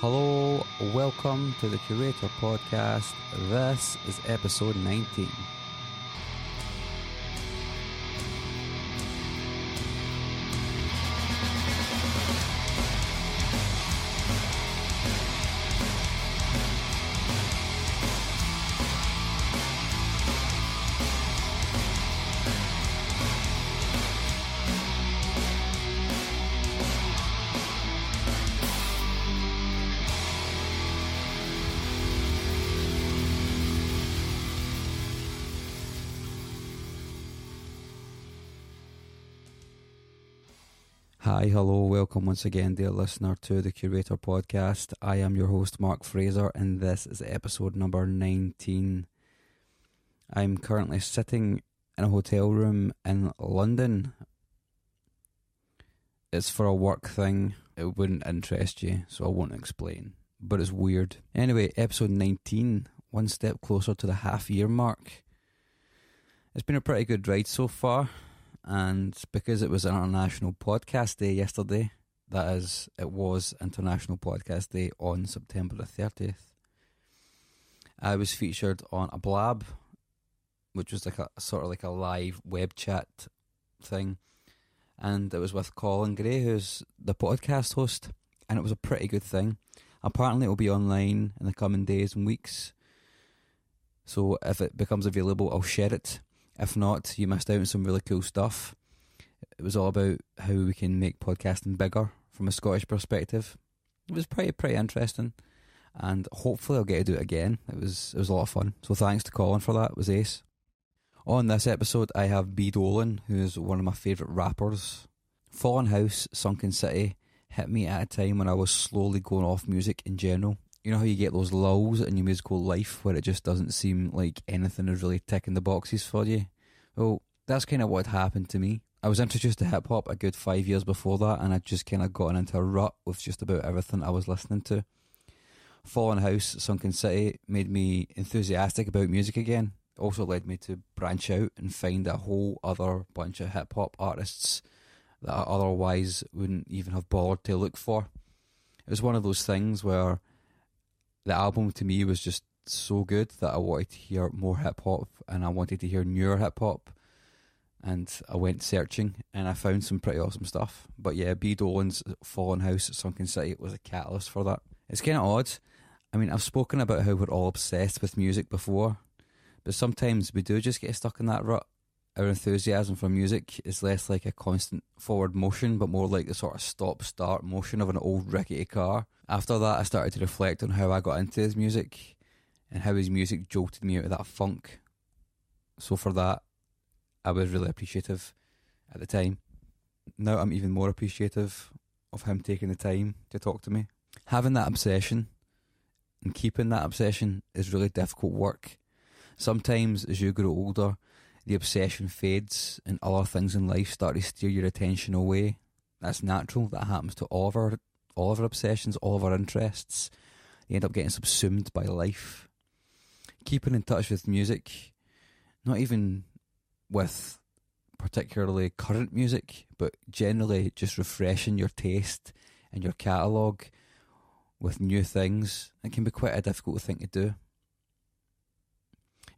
Hello, welcome to the Curator Podcast. This is episode 19. Hi, hello, welcome once again, dear listener, to the Curator Podcast. I am your host, Mark Fraser, and this is episode number 19. I'm currently sitting in a hotel room in London. It's for a work thing. It wouldn't interest you, so I won't explain, but it's weird. Anyway, episode 19, one step closer to the half-year mark. It's been a pretty good ride so far. And because it was International Podcast Day yesterday, that is, it was International Podcast Day on September the 30th, I was featured on a blab, which was like a sort of like a live web chat thing, and it was with Colin Gray, who's the podcast host, and it was a pretty good thing. Apparently it will be online in the coming days and weeks, so if it becomes available, I'll share it. If not, you missed out on some really cool stuff. It was all about how we can make podcasting bigger from a Scottish perspective. It was pretty interesting, and hopefully I'll get to do it again. It was a lot of fun. So thanks to Colin for that. It was ace. On this episode, I have Dolan, who is one of my favourite rappers. Fallen House, Sunken City hit me at a time when I was slowly going off music in general. You know how you get those lulls in your musical life where it just doesn't seem like anything is really ticking the boxes for you? Well, that's kind of what happened to me. I was introduced to hip-hop a good 5 years before that, and I'd just kind of gotten into a rut with just about everything I was listening to. Fallen House, Sunken City made me enthusiastic about music again. It also led me to branch out and find a whole other bunch of hip-hop artists that I otherwise wouldn't even have bothered to look for. It was one of those things where the album to me was just so good that I wanted to hear more hip-hop, and I wanted to hear newer hip-hop, and I went searching and I found some pretty awesome stuff. But yeah, B. Dolan's Fallen House, Sunken City was a catalyst for that. It's kind of odd. I mean, I've spoken about how we're all obsessed with music before, but sometimes we do just get stuck in that rut. Our enthusiasm for music is less like a constant forward motion, but more like the sort of stop-start motion of an old rickety car. After that, I started to reflect on how I got into his music and how his music jolted me out of that funk. So for that, I was really appreciative at the time. Now I'm even more appreciative of him taking the time to talk to me. Having that obsession and keeping that obsession is really difficult work. Sometimes as you grow older, the obsession fades and other things in life start to steer your attention away. That's natural. That happens to all of our obsessions, all of our interests. You end up getting subsumed by life. Keeping in touch with music, not even with particularly current music, but generally just refreshing your taste and your catalogue with new things, it can be quite a difficult thing to do.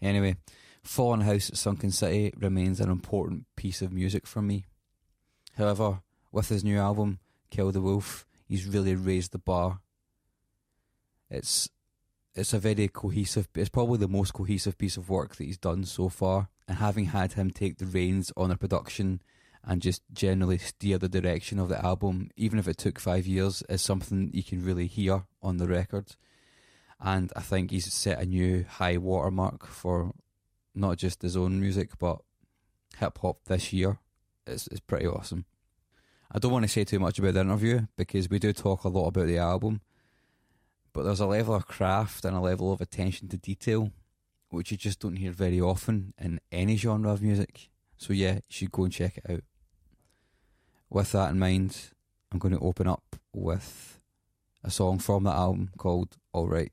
Anyway, Fallen House, Sunken City remains an important piece of music for me. However, with his new album, Kill the Wolf, he's really raised the bar. It's a very cohesive, it's probably the most cohesive piece of work that he's done so far, and having had him take the reins on the production and just generally steer the direction of the album, even if it took 5 years, is something you can really hear on the record. And I think he's set a new high watermark for not just his own music, but hip-hop this year. It's pretty awesome. I don't want to say too much about the interview, because we do talk a lot about the album, but there's a level of craft and a level of attention to detail which you just don't hear very often in any genre of music. So yeah, you should go and check it out. With that in mind, I'm going to open up with a song from that album called Alright.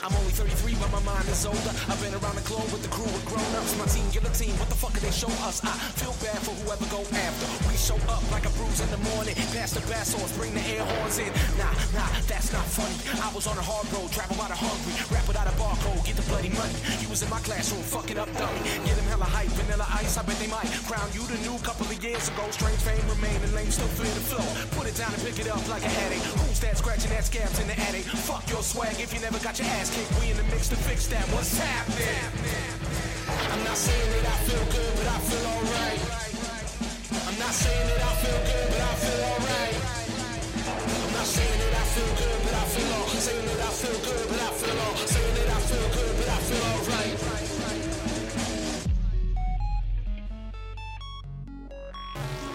I'm only 33, but my mind is older. I've been around the globe with the crew of grown-ups. My team, guillotine, what the fuck did they show us? I feel bad for whoever go after. We show up like a bruise in the morning. Pass the bass horse, bring the air horns in. Nah, that's not funny. I was on a hard road, travel by the hungry. Rap without a barcode, get the bloody money. You was in my classroom, fuck it up, dummy. Get them hella hype, vanilla ice, I bet they might crown you the new couple of years ago. Strange fame remain and lame still feel the flow. Put it down and pick it up like a headache. Who's that scratching that scabs in the attic? Fuck your swag if you never got your ass kicked. We in the mix to fix that. What's happening? I'm not saying that I feel good, but I feel alright. I'm not saying that I feel good, but I feel alright. I'm not saying that I feel good, but I feel all. Saying that I feel good, but I feel all. Saying that I feel good, but I feel alright.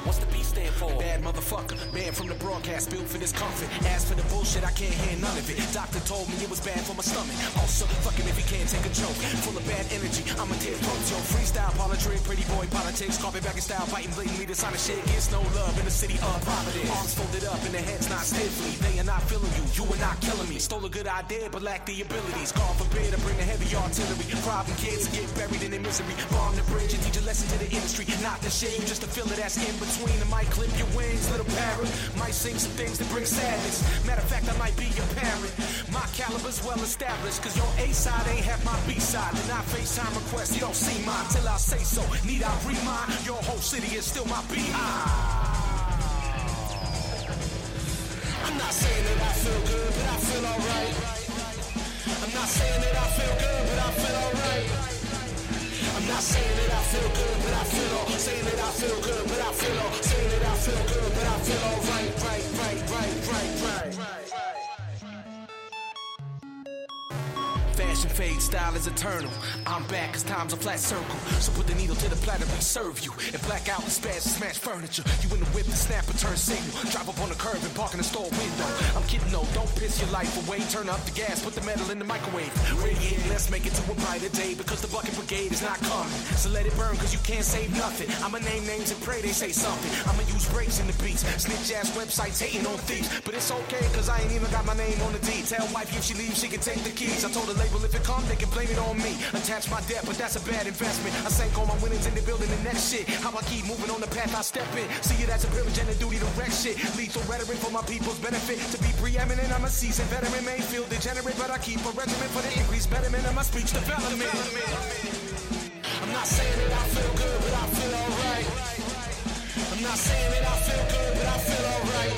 What's the B stand for? Bad motherfucker, man from the broadcast, built for this comfort. As for the bullshit, I can't hear none of it. Doctor told me it was bad for my stomach. Also, fuck him if he can't take a joke. Full of bad energy, I'm a kid yo. Freestyle, politics, pretty boy politics. Carpet back in style, biting blatantly. This kind of shit gets no love in the city of Providence. Arms folded up and the head's not stiffly. They are not feeling you, you are not killing me. Stole a good idea, but lack the abilities. God forbid I bring the heavy artillery. Problem kids get buried in their misery. Bomb the bridge and teach a lesson to the industry. Not the shit, you just a filler that's in between. I might clip your wings, little parrot. Might sing some things that bring sadness. Matter of fact, I might be your parent. My caliber's well established, cause your A side ain't half my B side. And I FaceTime request, you don't see mine till I say so. Need I remind? Your whole city is still my beehive. I'm not saying that I feel good, but I feel alright. I'm not saying that I feel good, but I feel alright. I'm not saying that I feel good, but I feel all. Saying that I feel good, but I feel all. Saying that I feel good, but I feel all right. Fashion fade, style is eternal. I'm back cause time's a flat circle. So put the needle to the platter, we serve you. And black out and spaz and smash furniture. You in the whip, the snapper turn signal. Drive up on the curb and park in the store window. I'm kidding though, don't piss your life away. Turn up the gas, put the metal in the microwave. Radiate, let's make it to a brighter day. Because the bucket brigade is not coming. So let it burn cause you can't save nothing. I'ma name names and pray they say something. I'ma use breaks in the beats. Snitch ass websites hating on thieves. But it's okay cause I ain't even got my name on the deed. Tell wife if she leaves she can take the keys. I told her label if it comes they can blame it on me. Attach my debt but that's a bad investment. I sank all my winnings in the building the next shit. How I keep moving on the path I step in. See it as a privilege and a duty to wreck shit. Lethal rhetoric for my people's benefit. To be preeminent I'm a seasoned veteran. May feel degenerate but I keep a regimen for the increased betterment of my speech development. I'm not saying that I feel good but I feel alright. I'm not saying that I feel good but I feel alright.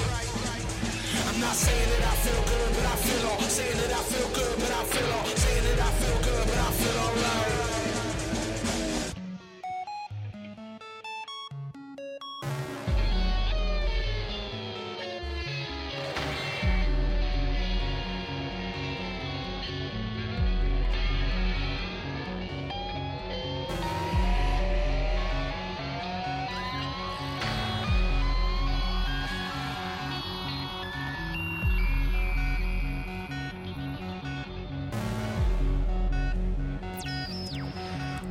I'm not saying that I feel good but I feel all. Saying that I feel good but I feel all. Saying that I feel good but I feel alright.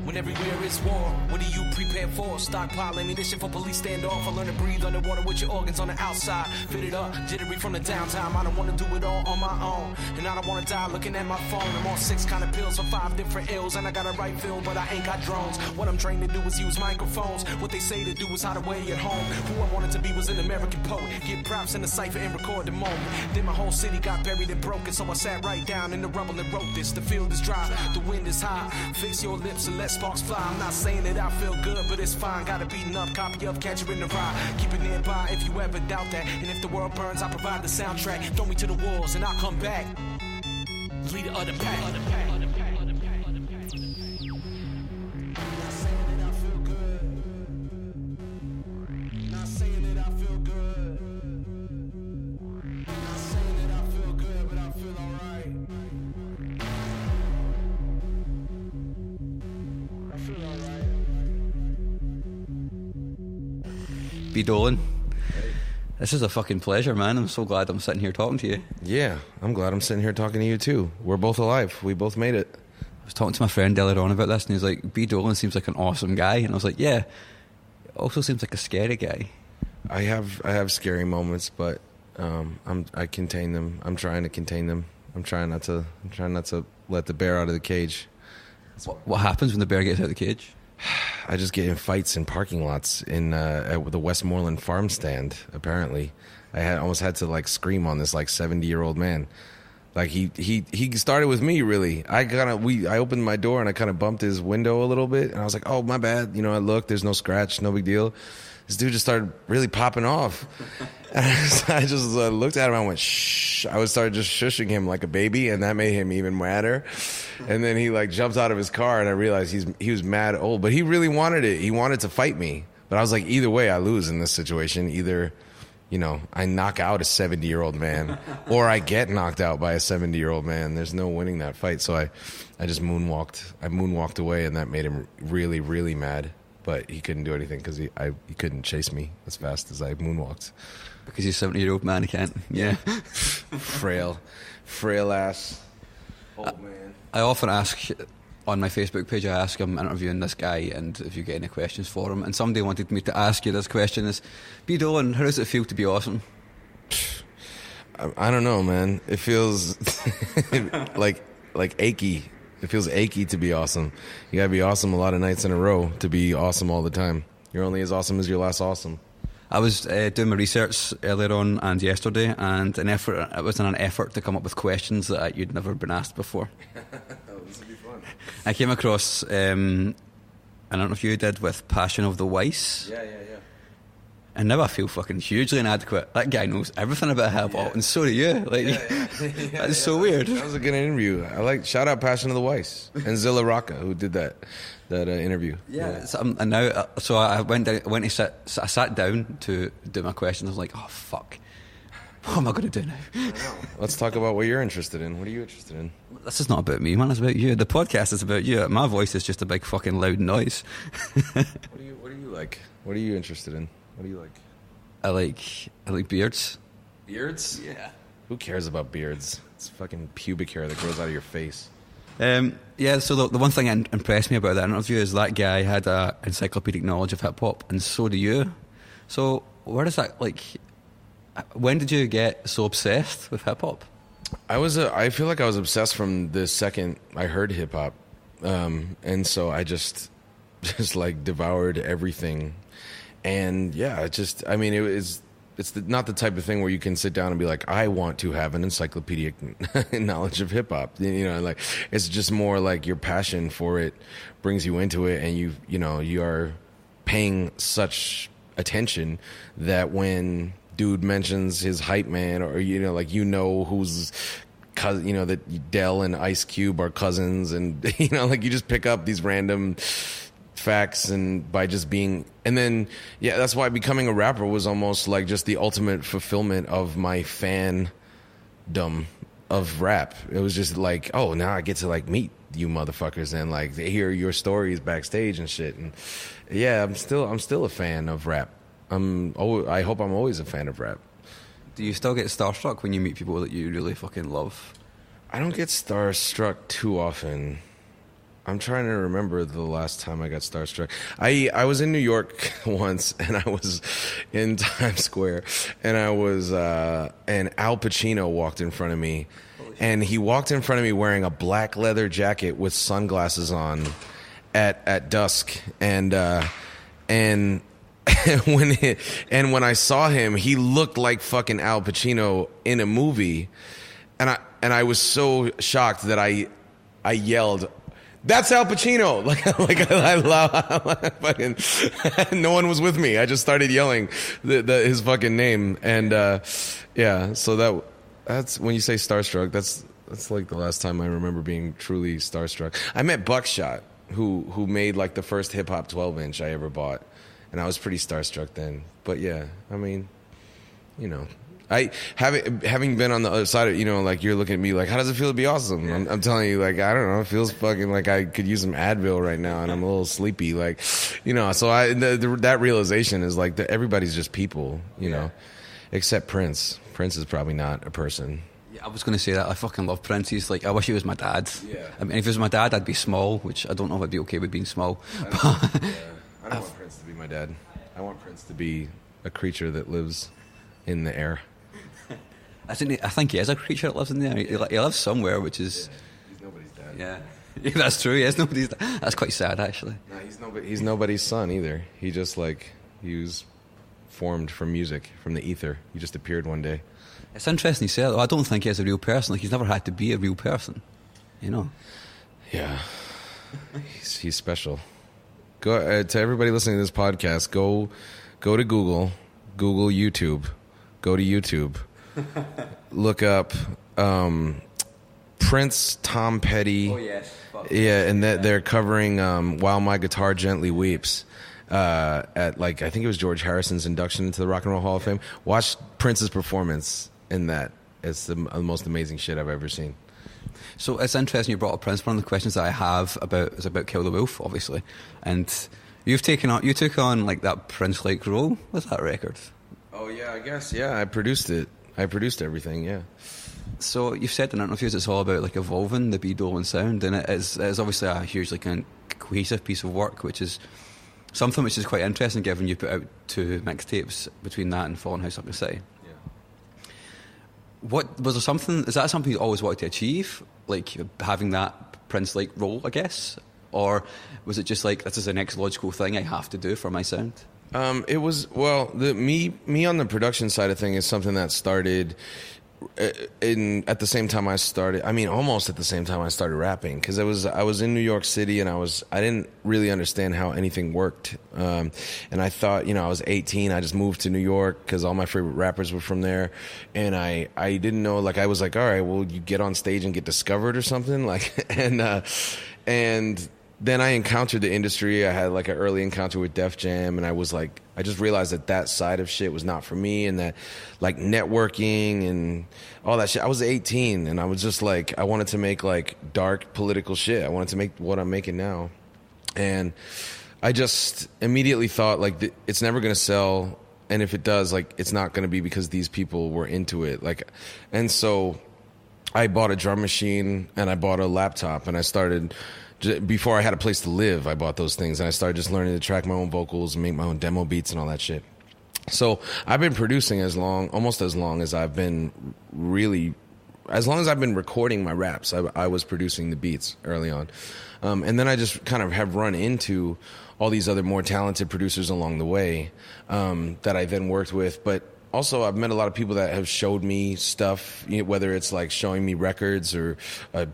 When everywhere is war, what do you prepare for? Stockpile ammunition for police standoff. I learn to breathe underwater with your organs on the outside. Fit it up, jittery from the downtime. I don't want to do it all on my own. And I don't want to die looking at my phone. I'm on 6 kind of pills for 5 different ills. And I got a right film, but I ain't got drones. What I'm trained to do is use microphones. What they say to do is hide away at home. Who I wanted to be was an American poet. Get props in the cipher and record the moment. Then my whole city got buried and broken. So I sat right down in the rubble and wrote this. The field is dry, the wind is high. Fix your lips and let sparks fly. I'm not saying that I feel good, but it's fine. Got a beaten up copy of Catcher in the Rye. Keep it nearby if you ever doubt that. And if the world burns, I provide the soundtrack. Throw me to the walls and I'll come back. Leader of the pack. B. Dolan, this is a fucking pleasure, man. I'm so glad I'm sitting here talking to you. Yeah, I'm glad I'm sitting here talking to you too. We're both alive. We both made it. I was talking to my friend earlier on about this, and he's like, B. Dolan seems like an awesome guy. And I was like, yeah, also seems like a scary guy. I have scary moments, but I contain them. I'm trying to contain them. I'm trying not to let the bear out of the cage. What happens when the bear gets out of the cage? I just get in fights in parking lots at the Westmoreland farm stand. Apparently, I almost had to like scream on this like 70-year-old man. Like he started with me really. I opened my door and I kind of bumped his window a little bit, and I was like, oh my bad. I looked. There's no scratch, no big deal. This dude just started really popping off. And I just looked at him and I went, shh. I started just shushing him like a baby, and that made him even madder. And then he like jumped out of his car, and I realized he was mad old. But he really wanted it. He wanted to fight me. But I was like, either way, I lose in this situation. Either, I knock out a 70-year-old man, or I get knocked out by a 70-year-old man. There's no winning that fight. So I just moonwalked. I moonwalked away, and that made him really, really mad. But he couldn't do anything because he couldn't chase me as fast as I moonwalked. Because he's a 70-year-old man, he can't. Yeah. Frail ass old man. I often ask on my Facebook page, I'm interviewing this guy, and if you get any questions for him. And somebody wanted me to ask you this question is, B. Dolan, how does it feel to be awesome? I don't know, man. It feels like achy. It feels achy to be awesome. You gotta be awesome a lot of nights in a row to be awesome all the time. You're only as awesome as your last awesome. I was doing my research earlier on and yesterday, and it was an effort to come up with questions that you'd never been asked before. This would be fun. I came across an interview you did with Passion of the Weiss. Yeah. And now I feel fucking hugely inadequate. That guy knows everything about hip hop, and so do you. That's so weird. That was a good interview. Shout out Passion of the Weiss and Zilla Rocca, who did that interview. Yeah. And now, so I went to sit. So I sat down to do my questions. I was like, oh fuck, what am I going to do now? Let's talk about what you're interested in. What are you interested in? This is not about me, man. It's about you. The podcast is about you. My voice is just a big fucking loud noise. What do you like? What are you interested in? What do you like? I like beards. Beards? Yeah. Who cares about beards? It's fucking pubic hair that grows out of your face. Yeah, so the one thing that impressed me about that interview is that guy had an encyclopedic knowledge of hip-hop, and so do you. So where does that, when did you get so obsessed with hip-hop? I feel like I was obsessed from the second I heard hip-hop. And so I just devoured everything. And yeah, it's not the type of thing where you can sit down and be like, I want to have an encyclopedic knowledge of hip hop. It's just more like your passion for it brings you into it, and you are paying such attention that when dude mentions his hype man, or who's cousin, that Dell and Ice Cube are cousins, and you just pick up these random facts, and by just being, and then that's why becoming a rapper was almost like just the ultimate fulfillment of my fandom of rap. It was just like, oh, now I get to meet you motherfuckers and hear your stories backstage and shit. And yeah, I'm still a fan of rap. I hope I'm always a fan of rap. Do you still get starstruck when you meet people that you really fucking love? I don't get starstruck too often. I'm trying to remember the last time I got starstruck. I was in New York once, and I was in Times Square, and and Al Pacino walked in front of me, and he walked in front of me wearing a black leather jacket with sunglasses on at dusk, and when I saw him, he looked like fucking Al Pacino in a movie, and I was so shocked that I yelled, "That's Al Pacino!" I love fucking. No one was with me. I just started yelling his fucking name, and so that's when you say starstruck. That's like the last time I remember being truly starstruck. I met Buckshot, who made the first hip hop 12-inch I ever bought, and I was pretty starstruck then. But yeah, I mean, I having been on the other side of, you're looking at me how does it feel to be awesome? I'm telling you, I don't know, it feels fucking like I could use some Advil right now, and I'm a little sleepy, so that realization is that everybody's just people, except Prince. Prince is probably not a person. Yeah, I was going to say that. I fucking love Prince. He's I wish he was my dad. Yeah. I mean, if he was my dad, I'd be small, which I don't know if I'd be okay with being small. I don't want Prince to be my dad. I want Prince to be a creature that lives in the air. I think he is a creature that lives in the air. He lives somewhere, which is... He's nobody's dad. Yeah. Yeah, that's true. Yes, nobody's. That's quite sad, actually. No, he's nobody's son either. He just he was formed from music, from the ether. He just appeared one day. It's interesting you say that. I don't think he's a real person. Like, he's never had to be a real person. You know. Yeah, he's special. Go to everybody listening to this podcast. Go to Google YouTube. Go to YouTube. Look up Prince, Tom Petty. Oh yes. Yeah, and they're covering "While My Guitar Gently Weeps" at I think it was George Harrison's induction into the Rock and Roll Hall of Fame. Watch Prince's performance in that. It's the most amazing shit I've ever seen. So it's interesting you brought up Prince. One of the questions that I have is about Kill the Wolf, obviously, and you took on like that Prince-like role with that record. Oh yeah, I guess I produced it. I produced everything. Yeah. So you've said in interviews it's all about like evolving the Dolan sound, and it's obviously a hugely kind of cohesive piece of work, which is something which is quite interesting given you put out 2 mixtapes between that and Fallen House Up the City. Yeah. What was there something? Is that something you always wanted to achieve, like having that Prince-like role, I guess, or was it just like this is the next logical thing I have to do for my sound? It was me on the production side of thing is something that started at the same time I started. I mean, almost at the same time I started rapping, because I was in New York City and I didn't really understand how anything worked. And I thought, I was 18. I just moved to New York because all my favorite rappers were from there, and I didn't know. Like I was like, all right, well, you get on stage and get discovered or something. Like and then I encountered the industry. I had like an early encounter with Def Jam, and I just realized that side of shit was not for me, and that like networking and all that shit. I was 18 and I was just like, I wanted to make like dark political shit. I wanted to make what I'm making now. And I just immediately thought like it's never going to sell. And if it does, like, it's not going to be because these people were into it. Like, and so I bought a drum machine and I bought a laptop, and I started, before I had a place to live, I bought those things, and I started just learning to track my own vocals and make my own demo beats and all that shit. So I've been producing almost as long as I've been recording my raps. I was producing the beats early on. And then I just kind of have run into all these other more talented producers along the way that I then worked with. But also, I've met a lot of people that have showed me stuff, whether it's like showing me records or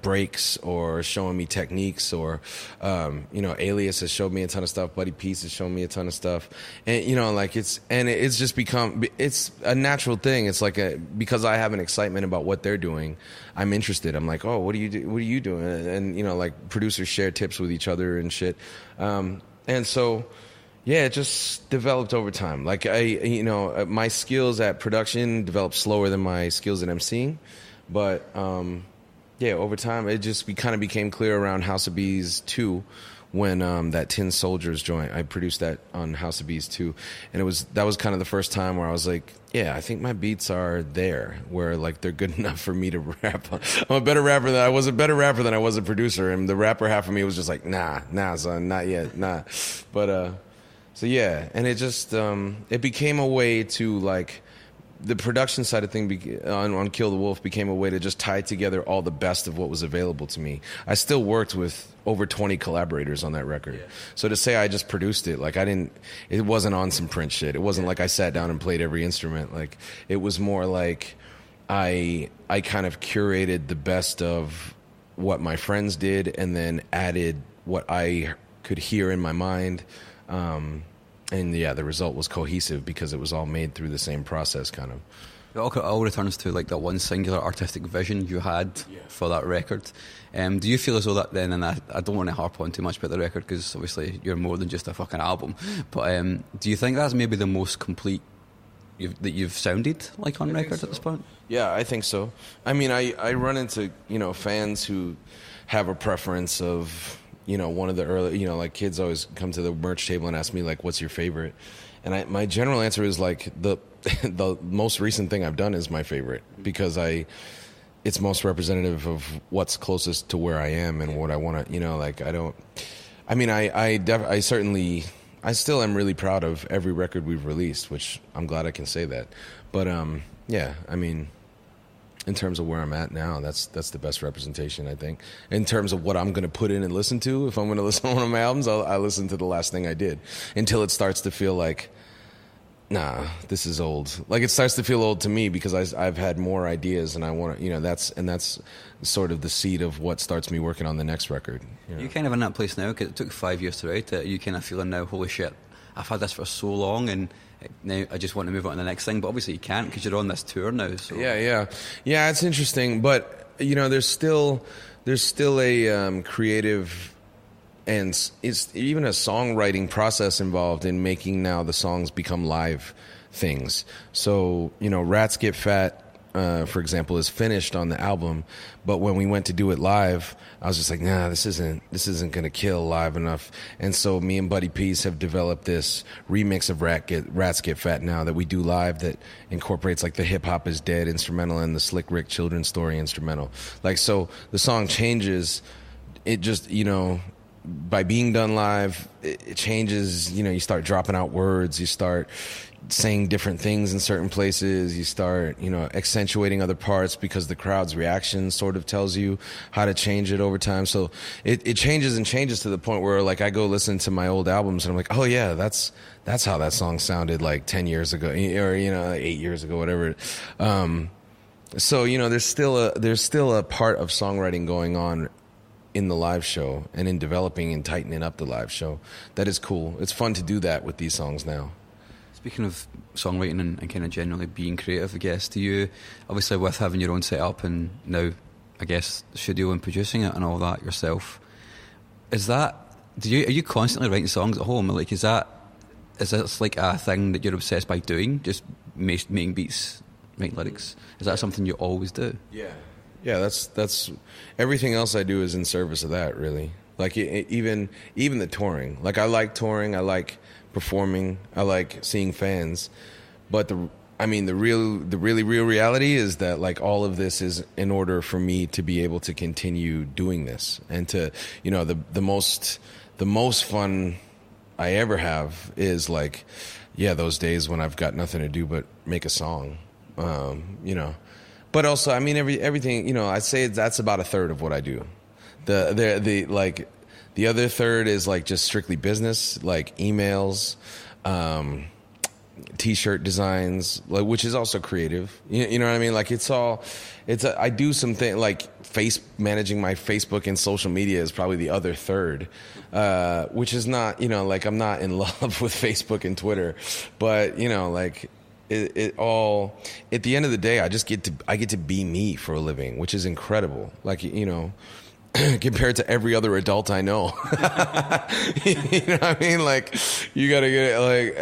breaks, or showing me techniques, or, Alias has showed me a ton of stuff. Buddy Peace has shown me a ton of stuff. And, it's just become, it's a natural thing. It's like because I have an excitement about what they're doing, I'm interested. I'm like, oh, what are you doing? And, like producers share tips with each other and shit. And so, yeah, it just developed over time. Like my skills at production developed slower than my skills at MCing, but over time it just kind of became clear around House of Bees 2 when that Tin Soldiers joint. I produced that on House of Bees 2, and that was kind of the first time where I was like, yeah, I think my beats are there, where like they're good enough for me to rap. I was a better rapper than I was a producer, and the rapper half of me was just like, nah, son, not yet, nah, but. So yeah, and it just it became a way to, like, the production side of thing on Kill the Wolf became a way to just tie together all the best of what was available to me. I still worked with over 20 collaborators on that record. Yeah. So to say I just produced it, like it wasn't on some Prince shit. It wasn't like I sat down and played every instrument. Like, it was more like I kind of curated the best of what my friends did, and then added what I could hear in my mind. And yeah, the result was cohesive because it was all made through the same process, kind of. It all returns to like that one singular artistic vision you had for that record. Do you feel as though that then, and I don't want to harp on too much about the record because obviously you're more than just a fucking album, but do you think that's maybe the most complete that you've sounded like on record at this point? Yeah, I think so. I mean, I run into fans who have a preference of, one of the early, like, kids always come to the merch table and ask me, like, what's your favorite? And my general answer is, like, the most recent thing I've done is my favorite, because it's most representative of what's closest to where I am and what I want to, I still am really proud of every record we've released, which I'm glad I can say that. But, yeah, I mean, in terms of where I'm at now, that's the best representation, I think. In terms of what I'm going to put in and listen to, if I'm going to listen to one of my albums, I listen to the last thing I did until it starts to feel like, nah, this is old. Like, it starts to feel old to me because I've had more ideas, and I want to, that's sort of the seed of what starts me working on the next record. You're kind of in that place now, because it took 5 years to write it. You kind of feeling now, holy shit, I've had this for so long, and now I just want to move on to the next thing. But obviously you can't, because you're on this tour now. So. Yeah, it's interesting, but there's still a creative and it's even a songwriting process involved in making now the songs become live things. So Rats Get Fat, for example, is finished on the album, but when we went to do it live, I was just like, nah, this isn't gonna kill live enough. And so me and Buddy Peace have developed this remix of Rats Get Fat now that we do live, that incorporates like the Hip Hop Is Dead instrumental and the Slick Rick children's story instrumental. Like, so the song changes. It just, by being done live, it changes. You start dropping out words, you start saying different things in certain places, you start accentuating other parts because the crowd's reaction sort of tells you how to change it over time. So it changes and changes to the point where, like, I go listen to my old albums and I'm like, oh yeah, that's how that song sounded like 10 years ago, or 8 years ago, whatever. So there's still a part of songwriting going on in the live show and in developing and tightening up the live show. That is cool. It's fun to do that with these songs now. Speaking of songwriting and kind of generally being creative, I guess, do you, obviously with having your own setup and now, I guess, the studio and producing it and all that yourself, are you constantly writing songs at home? Like, is this like a thing that you're obsessed by doing, just making beats, making lyrics? Is that something you always do? Yeah, that's everything else I do is in service of that, really. Like, even the touring. Like, I like touring, I like performing, I like seeing fans, but the really real reality is that, like, all of this is in order for me to be able to continue doing this, and to the most fun I ever have is, like, those days when I've got nothing to do but make a song, But also, everything, I'd say that's about a third of what I do. The other third is, like, just strictly business, like emails, T-shirt designs, like, which is also creative. You know what I mean? Like, I do something like managing my Facebook and social media is probably the other third, which is not, like, I'm not in love with Facebook and Twitter, but like, it all, at the end of the day, I get to be me for a living, which is incredible. Like, compared to every other adult I know. You know what I mean? Like, you gotta get, like,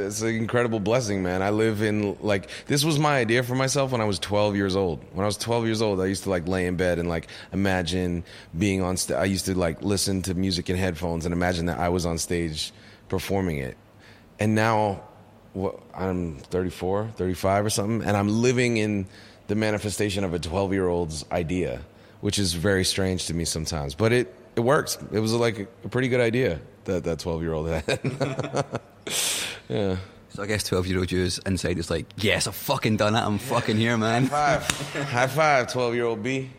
it's an incredible blessing, man. I live in, like, this was my idea for myself when I was 12 years old. When I was 12 years old, I used to, like, lay in bed and, like, imagine being on stage. I used to, like, listen to music in headphones and imagine that I was on stage performing it. And now, I'm 34, 35 or something, and I'm living in the manifestation of a 12-year-old's idea, which is very strange to me sometimes. But it works. It was, like, a pretty good idea that 12-year-old had. Yeah. So I guess 12-year-old Jews inside is like, yes, I've fucking done it. I'm fucking here, man. High five, 12-year-old B.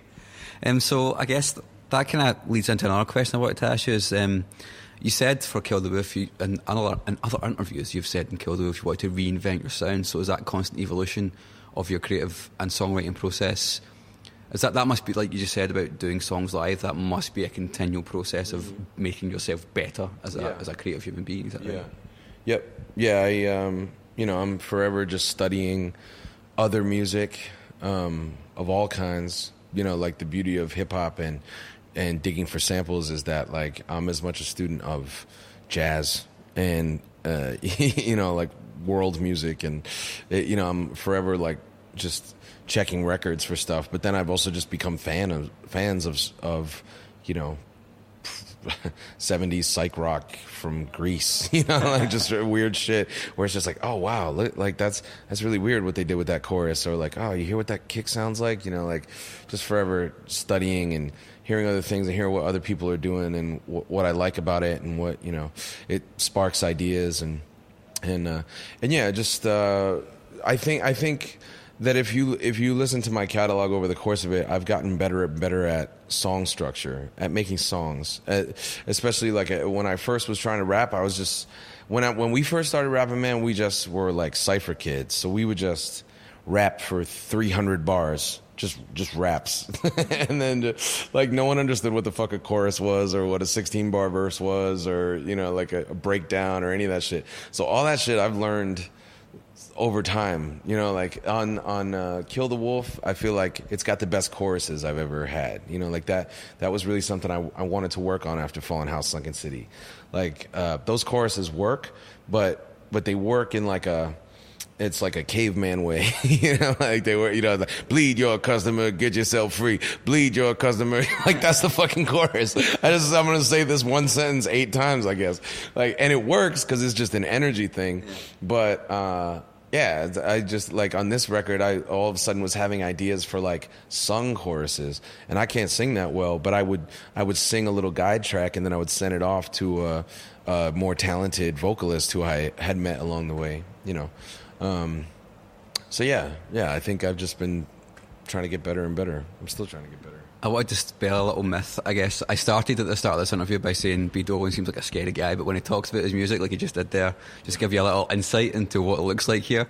So I guess that kind of leads into another question I wanted to ask you is, you said for Kill the Wolf, in other interviews, you've said in Kill the Wolf you wanted to reinvent your sound. So is that constant evolution of your creative and songwriting process? Is that must be, like you just said about doing songs live, that must be a continual process of making yourself better as a creative human being? Is that right? Yep. Yeah. I'm forever just studying other music of all kinds. Like, the beauty of hip hop and digging for samples is that, like, I'm as much a student of jazz and like, world music, and I'm forever, like, just checking records for stuff. But then I've also just become fans of 70s psych rock from Greece, like, just weird shit where it's just like, oh wow, like, that's really weird what they did with that chorus, or like, oh, you hear what that kick sounds like, like, just forever studying and hearing other things and hearing what other people are doing and what I like about it, and what, it sparks ideas and yeah, just I think that if you listen to my catalog over the course of it, I've gotten better at song structure, at making songs. Especially like when I first was trying to rap, I was just when we first started rapping, man, we just were like cypher kids. So we would just rap for 300 bars. Just raps. And then like no one understood what the fuck a chorus was or what a 16-bar verse was or, you know, like a breakdown or any of that shit. So all that shit I've learned over time, you know, like on Kill the Wolf, I feel like it's got the best choruses I've ever had. You know, like that was really something I wanted to work on after Fallen House, Sunken City. Like those choruses work, but they work in like it's like a caveman way, you know, like they were, you know, like, bleed your customer, get yourself free, bleed your customer. Like that's the fucking chorus. I'm going to say this one sentence 8 times, I guess. Like, and it works because it's just an energy thing. But, yeah, I just like on this record, I all of a sudden was having ideas for like sung choruses, and I can't sing that well, but I would sing a little guide track, and then I would send it off to a more talented vocalist who I had met along the way, you know. So yeah, I think I've just been trying to get better and better. I'm still trying to get better. I wanted to dispel a little myth, I guess. I started at the start of this interview by saying B. Dolan seems like a scary guy, but when he talks about his music like he just did there, just give you a little insight into what it looks like here.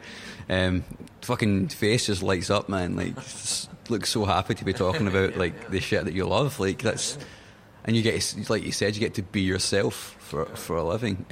Fucking face just lights up, man. Like, looks so happy to be talking about like the shit that you love. Like that's, and you get, like you said, you get to be yourself for a living.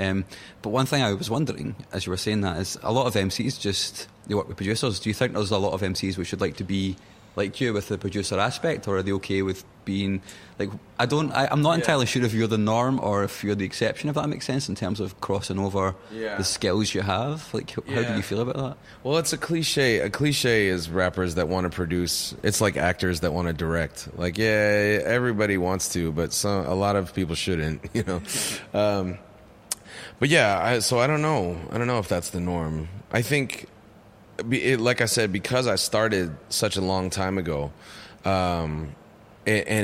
But one thing I was wondering, as you were saying that, is a lot of MCs just, they work with producers. Do you think there's a lot of MCs which would like to be like you with the producer aspect, or are they okay with being like, I'm not entirely sure if you're the norm or if you're the exception, if that makes sense, in terms of crossing over the skills you have. Like, how do you feel about that? Well, it's a cliche. A cliche is rappers that want to produce. It's like actors that want to direct. Like, yeah, everybody wants to, but a lot of people shouldn't, you know. But yeah, so I don't know. I don't know if that's the norm. I think, like I said, because I started such a long time ago, and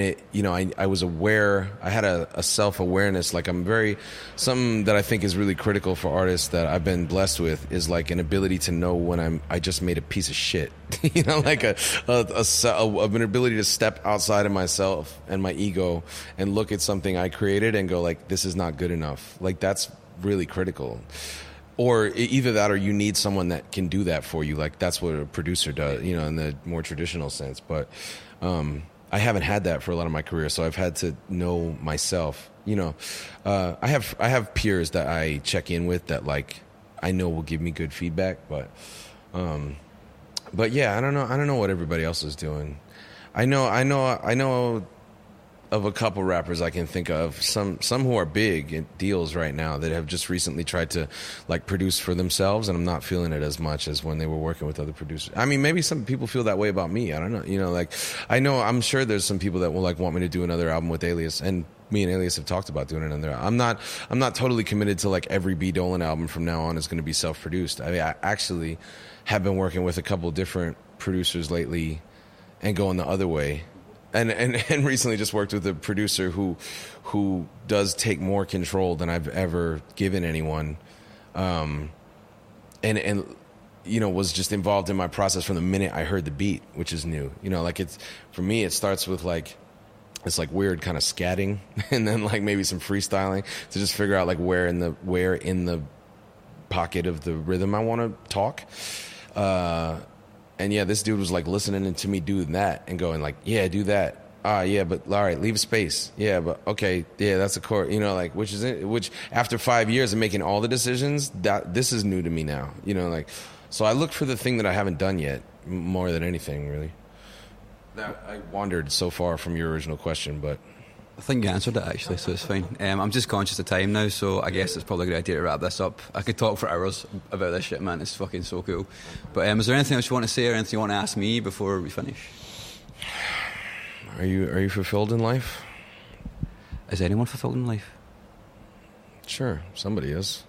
it, you know, I was aware, I had a self-awareness, like something that I think is really critical for artists that I've been blessed with is like an ability to know when I just made a piece of shit, you know, like an ability to step outside of myself and my ego and look at something I created and go like, this is not good enough. Like that's really critical. Or either that, or you need someone that can do that for you. Like that's what a producer does, you know, in the more traditional sense. But I haven't had that for a lot of my career, so I've had to know myself. You know, I have peers that I check in with that like I know will give me good feedback. But yeah, I don't know what everybody else is doing. I know of a couple rappers I can think of, some who are big in deals right now that have just recently tried to like produce for themselves, and I'm not feeling it as much as when they were working with other producers. I mean, maybe some people feel that way about me. I don't know. You know, like I'm sure there's some people that will like want me to do another album with Alias, and me and Alias have talked about doing another. I'm not totally committed to like every B. Dolan album from now on is going to be self-produced. I mean, I actually have been working with a couple different producers lately and going the other way. And recently just worked with a producer who does take more control than I've ever given anyone, and you know, was just involved in my process from the minute I heard the beat, which is new. You know, like it's, for me, it starts with like it's like weird kind of scatting, and then like maybe some freestyling to just figure out like where in the pocket of the rhythm I want to talk. And yeah, this dude was like listening to me do that and going like, yeah, do that. Yeah, but all right, leave a space. Yeah, but okay, yeah, that's a chord. You know, like which after 5 years of making all the decisions, that this is new to me now. You know, like, so I look for the thing that I haven't done yet more than anything, really. I wandered so far from your original question, but I think you answered it actually, so it's fine. I'm just conscious of time now, so I guess it's probably a good idea to wrap this up. I could talk for hours about this shit, man. It's fucking so cool. But is there anything else you want to say or anything you want to ask me before we finish? Are you fulfilled in life? Is anyone fulfilled in life? Sure, somebody is.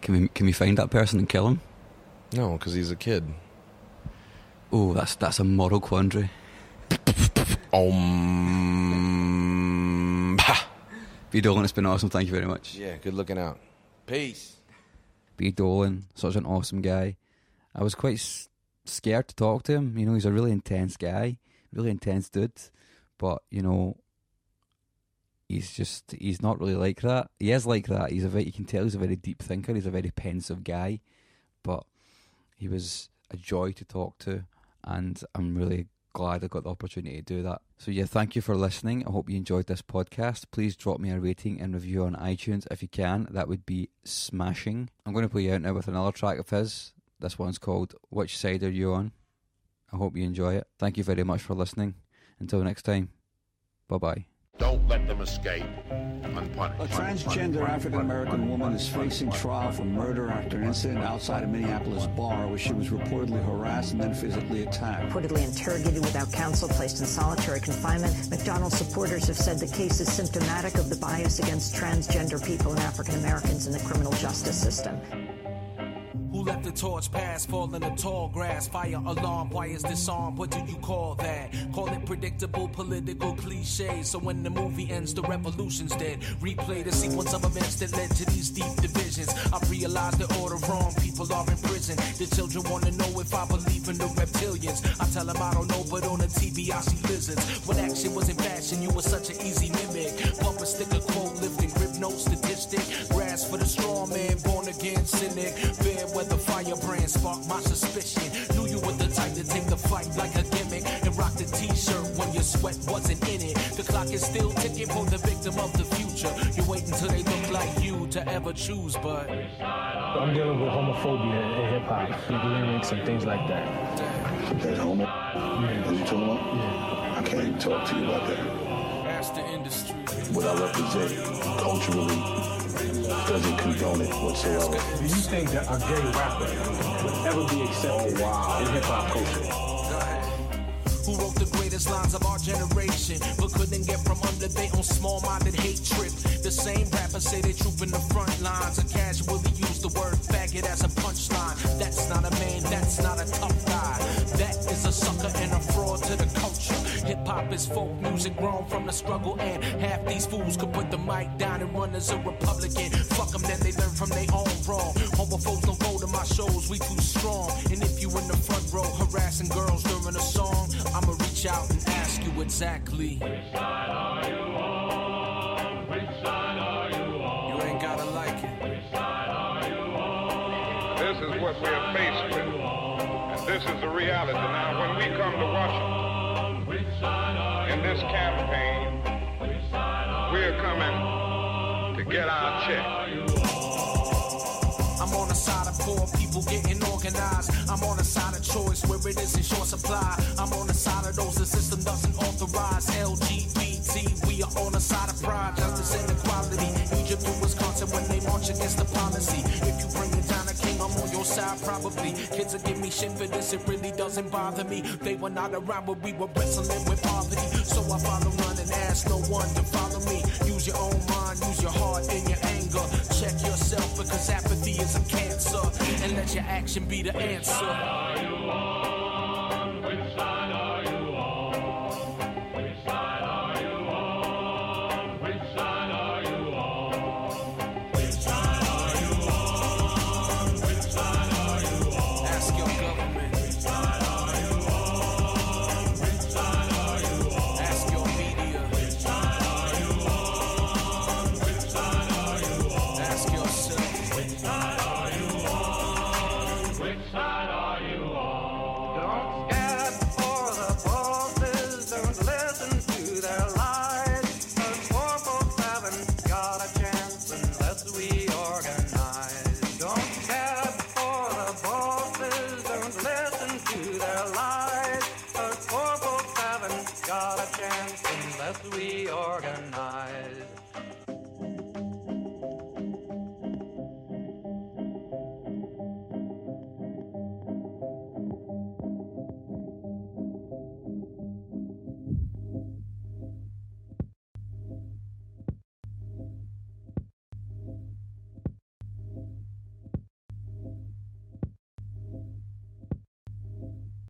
Can we find that person and kill him? No, because he's a kid. Oh, that's a moral quandary. B. Dolan, it's been awesome. Thank you very much. Yeah, good looking out. Peace. B. Dolan, such an awesome guy. I was quite scared to talk to him. He's a really intense guy, really intense dude. But, he's not really like that. He is like that. You can tell he's a very deep thinker. He's a very pensive guy. But he was a joy to talk to, and I'm really glad I got the opportunity to do that. So yeah, thank you for listening. I hope you enjoyed this podcast. Please drop me a rating and review on iTunes if you can. That would be smashing. I'm going to play you out now with another track of his. This one's called Which Side Are You On? I hope you enjoy it. Thank you very much for listening. Until next time, bye-bye. Don't let them escape unpunished. A transgender African-American woman is facing trial for murder after an incident outside a Minneapolis bar where she was reportedly harassed and then physically attacked. Reportedly interrogated without counsel, placed in solitary confinement. McDonald's supporters have said the case is symptomatic of the bias against transgender people and African-Americans in the criminal justice system. Who let the torch pass, fall in the tall grass? Fire alarm, wires disarmed, what do you call that? Call it predictable political cliche. So when the movie ends, the revolution's dead. Replay the sequence of events that led to these deep divisions. I realize the order wrong, people are in prison. The children want to know if I believe in the reptilians. I tell them I don't know, but on the TV I see lizards. When action was in fashion, you were such an easy mimic. Bumper sticker, quote lifting, grip note statistic. Grasp for the strong man, born again cynic. Fair weather firebrand sparked my suspicion. Knew you were the type to take the fight like a gimmick and rock the t-shirt when your sweat wasn't in it. The clock is still ticking for the victim of the future. You wait until they look like you to ever choose, but I'm dealing with homophobia in hip-hop, lyrics and things like that. That homo? Yeah. Are you talking about? Yeah. I can't even talk to you about that. that's the industry. What I represent culturally doesn't condone it whatsoever. Do you think that a gay rapper would ever be accepted in hip-hop culture? Who wrote the greatest lines of our generation, but couldn't get from under their own small-minded hate trip? The same rappers say they troop in the front lines and casually use the word faggot as a punchline. That's not a man, that's not a tough guy. That is a sucker and a fraud to the culture. Hip-hop is folk music grown from the struggle, and half these fools could put the mic down and run as a Republican. Fuck them, then they learn from their own wrong. Homophobes don't go to my shows, we too strong. And if you in the front row harassing girls during a song, I'ma reach out and ask you exactly. Which side are you on? Which side are you on? You ain't gotta like it. Which side are you on? This is what we are faced with. And this is the reality. Now, when we come to Washington in this campaign, we are coming to get our check. I'm on the side of poor people getting organized. I'm on the side of choice where it is in short supply. I'm on the side of those the system doesn't authorize. LGBT, we are on the side of pride, justice and equality. Egypt and Wisconsin when they march against the policy. If you bring it down to King, I'm on your side probably. Kids will give me shit for this, it really doesn't bother me. They were not around when we were wrestling with poverty. So I follow none and ask no one to follow me. Use your own mind, use your heart and your anger. Check yourself because apathy is a cancer, and let your action be the answer.